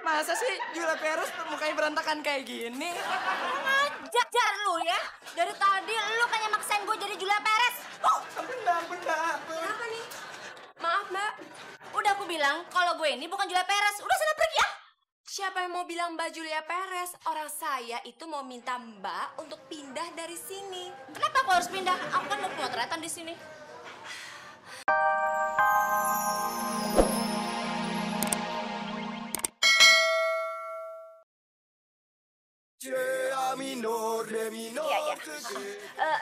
Masa sih Julia Perez mukanya berantakan kayak gini? Ngajar lu ya. Dari tadi lu kayak maksain gue jadi Julia Perez. Benar. Kenapa nih? Maaf, Mbak. Udah aku bilang kalau gue ini bukan Julia Perez. Udah sana pergi ya. Siapa yang mau bilang Mbak Julia Perez? Orang saya itu mau minta Mbak untuk pindah dari sini. Kenapa aku harus pindah? Aku kan mau pemotretan di sini. Iya.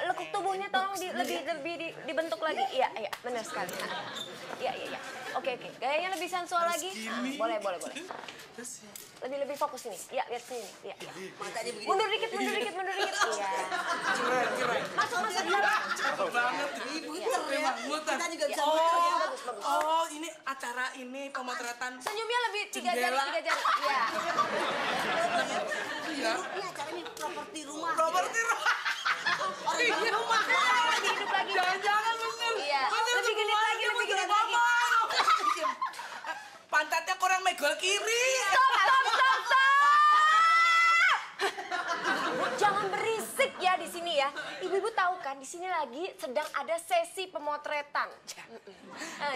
Lekuk tubuhnya tolong lebih dibentuk lagi. Iya, benar sekali. Iya. Oke. Gayanya lebih sensual lagi. Boleh. Lebih fokus ini. Iya, lihat sini. Iya. Matanya begini. Mundur dikit. Iya. Keren. Masuk dalam. Cakep banget. Iya. Memang muter. Kita juga bisa Oh, ini acara ini pemotretan. Senyumnya lebih tiga jari. Iya. Iya. Ini acara ini properti rumah. Properti rumah. Orang rumah. Lagi hidup lagi. Jangan bener. Iya. Lebih genit lagi. Pantatnya kurang megol kiri. Stop. Jangan berisik ya di sini ya. Ibu-ibu tahu kan di sini lagi sedang ada sesi pemotretan.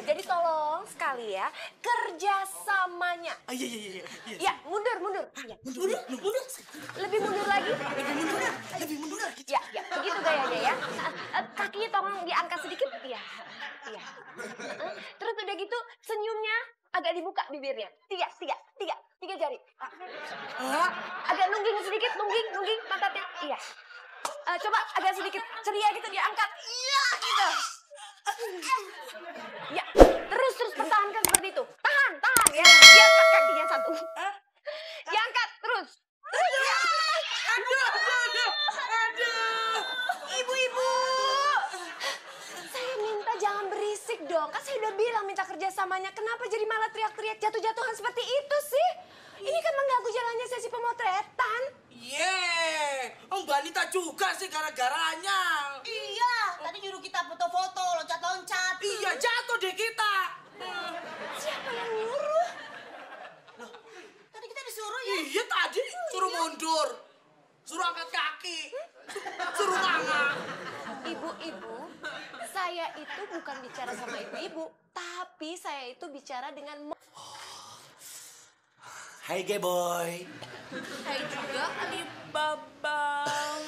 Jadi tolong sekali ya kerjasamanya. Iya. Ya mundur. Mundur. Lebih mundur lagi. Lebih mundur. Ya, begitu gayanya ya. Kakinya tolong diangkat sedikit. Iya. Terus udah gitu senyumnya agak dibuka bibirnya. Tiga jari. Agak nungging sedikit, nungging pantatnya. Iya. Coba agak sedikit ceria gitu diangkat. Iya, gitu. Ya, terus pertahankan seperti itu. Tahan ya. Diangkat kakinya satu. Diangkat terus. Aduh. Ibu-ibu. Saya minta jangan berisik dong. Kan saya udah bilang minta kerjasamanya. Kenapa jadi malah teriak-teriak jatuh-jatuhan seperti itu sih? Ini kan mengganggu jalannya sesi pemotretan. Om Banita juga sih gara-garanya. Iya, tadi nyuruh kita foto-foto, loncat-loncat. Iya, jatuh deh kita. Siapa yang nyuruh? Loh, tadi kita disuruh ya? Iya tadi, suruh mundur. Suruh angkat kaki. Suruh tangan. Ibu-ibu, saya itu bukan bicara sama ibu-ibu, tapi saya itu bicara dengan Hai Geboy. Hai juga Ali Babang.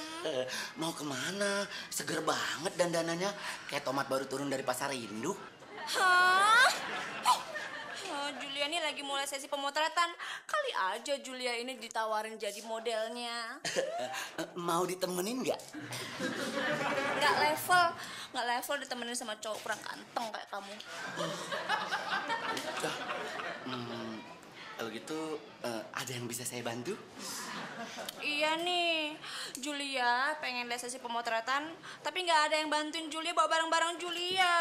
Mau kemana? Seger banget dandanannya. Kayak tomat baru turun dari pasar induk. Hah? Julia ini lagi mulai sesi pemotretan. Kali aja Julia ini ditawarin jadi modelnya. Mau ditemenin nggak? Nggak level ditemenin sama cowok kurang ganteng kayak kamu. Kalau gitu ada yang bisa saya bantu? Iya nih, Julia pengen lihat sesi pemotretan, tapi nggak ada yang bantuin Julia bawa barang-barang Julia.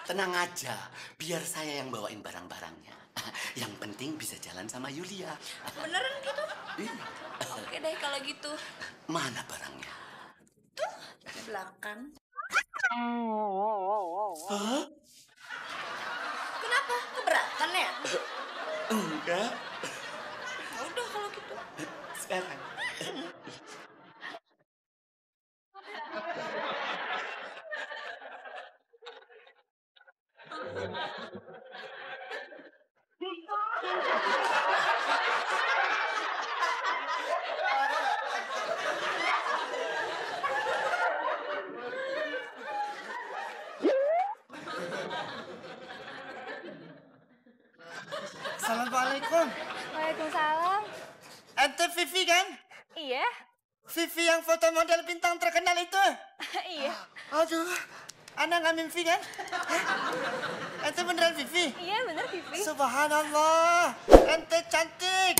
Tenang aja, biar saya yang bawain barang-barangnya. Yang penting bisa jalan sama Yulia. Beneran gitu? Iya. Oke deh kalau gitu. Mana barangnya? Tuh, di belakang. Hah? Kenapa? Keberatan ya? Enggak. Ya udah kalau gitu. Sekarang. Assalamualaikum. Waalaikumsalam. Ente Vivi kan? Iya. Vivi yang foto model bintang terkenal itu? Iya. Aduh, anak nggak mimpi kan? Ente beneran Vivi? Iya bener Vivi. Subhanallah, ente cantik.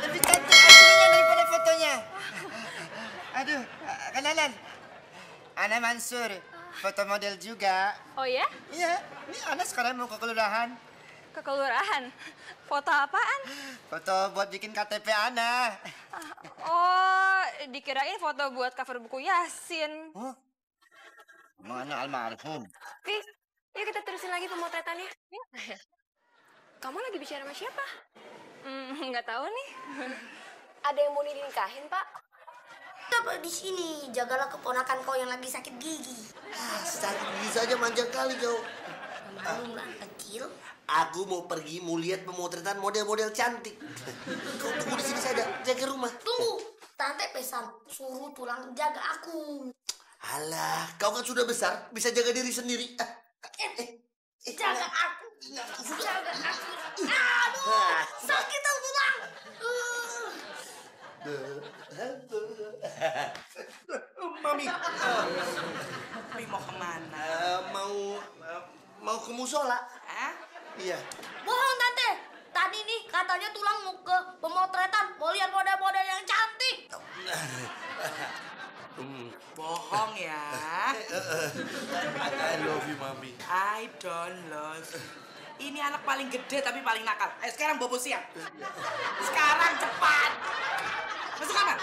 Lebih cantik aslinya daripada fotonya. Aduh, kenalan. Ana Mansur, foto model juga. Oh ya? Iya, ini Ana sekarang mau ke kelurahan. Ke kelurahan. Foto apaan? Foto buat bikin KTP Ana. Oh, dikirain foto buat cover buku Yasin. Oh, mana almarhum? Vi, yuk kita terusin lagi pemotretannya. Yuk. Kamu lagi bicara sama siapa? Nggak tahu nih. Ada yang mau dinikahin, Pak? Apa di sini? Jagalah keponakan kau yang lagi sakit gigi. Sakit gigi saja manja kali kau. Belum kecil. Aku mau pergi mau lihat pemotretan model-model cantik. Kau tunggu di sini saja, jaga rumah. Tunggu, tante pesan suruh tulang jaga aku. Alah, kau kan sudah besar, bisa jaga diri sendiri. Jaga aku. Jaga aku. Aduh, sakit tuh tulang. Mami, Tapi mau kemana? mau ke musola. Hah? Iya. Bohong tante. Tadi nih katanya tulang mau ke pemotretan, mau lihat model-model yang cantik. Bohong ya. I love you, Mami. I don't love. Ini anak paling gede tapi paling nakal. Ayo sekarang bobo siang. Sekarang cepat. Masuk kamar.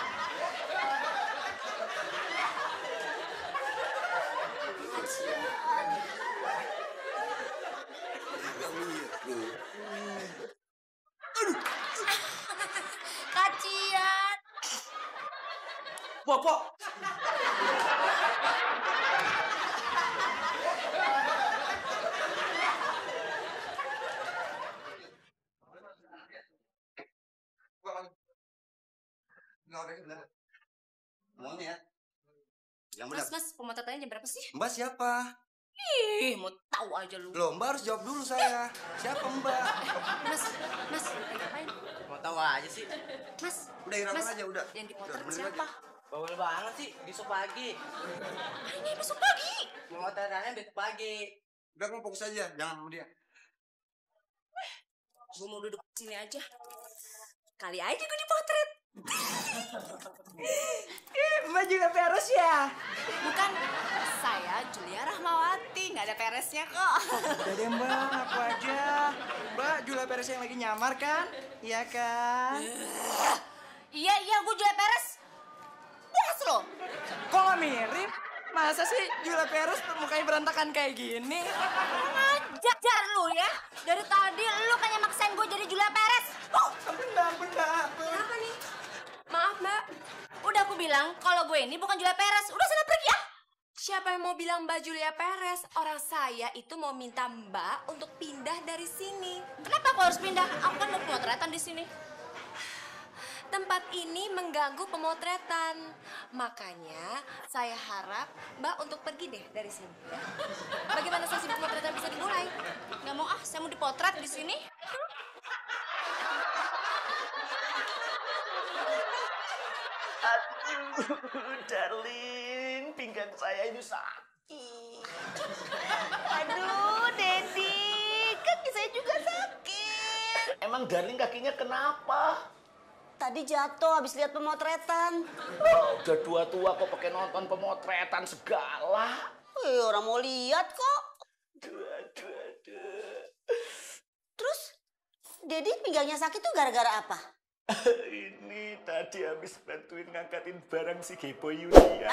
Kacian. Bobo. Ngomongnya ya. Yang Mas, benar. pemotretannya jam berapa sih? Mbak siapa? Ih, mau tahu aja lu. Loh, Mbak harus jawab dulu saya. Siapa Mbak? Mas, lagi ngapain? Mau tahu aja sih. Mas, Udah irakan aja, udah. yang dipotret Udah, siapa? Bawel banget sih, besok pagi. Ini besok pagi. Pemotretannya besok pagi. Udah kamu fokus aja, jangan sama dia. Gue mau duduk sini aja. Kali aja gue dipotret. Mbak juga peres ya? Bukan, saya Julia Rahmawati, nggak ada peresnya kok. Udah deh Mbak, aku aja. Mbak, Julia Peres yang lagi nyamar kan? Iya kan? Iya, gue Julia Peres. Puas lo. Kok gak mirip? Masa sih Julia Peres mukanya berantakan kayak gini? Ngajar lu ya. Dari tadi lu kayak maksain gue jadi Julia Peres. Benar. Kenapa nih? Maaf Mbak. Udah aku bilang kalau gue ini bukan Julia Peres. Udah sana pergi ya. Siapa yang mau bilang Mbak Julia Perez? Orang saya itu mau minta Mbak untuk pindah dari sini. Kenapa aku harus pindah? Aku kan mau pemotretan di sini. Tempat ini mengganggu pemotretan. Makanya saya harap Mbak untuk pergi deh dari sini. Ya? Bagaimana sesi pemotretan bisa dimulai? Nggak mau ah, saya mau dipotret di sini. Aduh, darling, pinggang saya ini sakit. Aduh, Dedi, kaki saya juga sakit. Emang darling kakinya kenapa? Tadi jatuh habis lihat pemotretan. Oh, udah tua-tua kok pakai nonton pemotretan segala. Orang mau lihat kok. Aduh. Terus, Dedi pinggangnya sakit tuh gara-gara apa? Ini tadi habis bantuin ngangkatin barang si Gepo Yulia.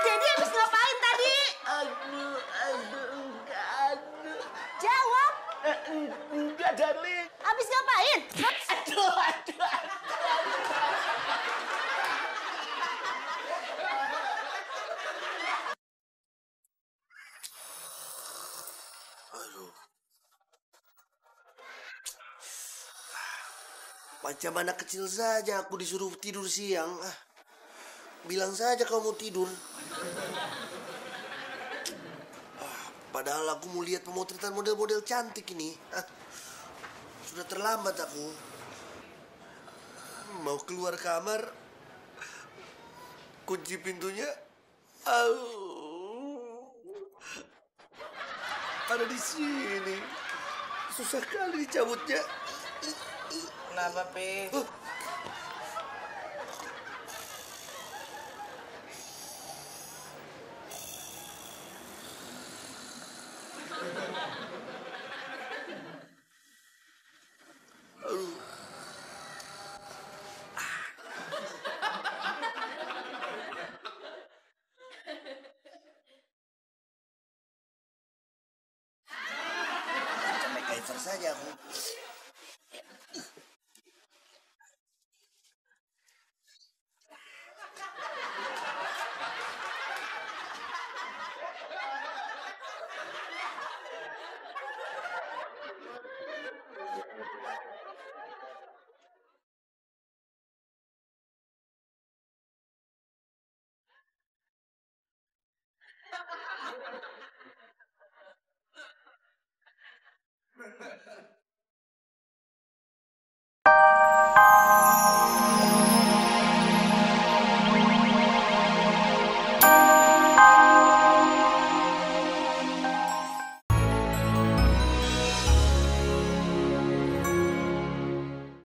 Dedi habis ngapain tadi? Enggak. Jawab. Enggak, darling. Habis ngapain? Aduh. Macam anak kecil saja aku disuruh tidur siang. Bilang saja kau mau tidur. Padahal aku mau lihat pemotretan model-model cantik ini. Sudah terlambat aku. Mau keluar kamar. Kunci pintunya. Ada di sini. Susah kali dicabutnya. Kenapa, Pi? driver saja aku.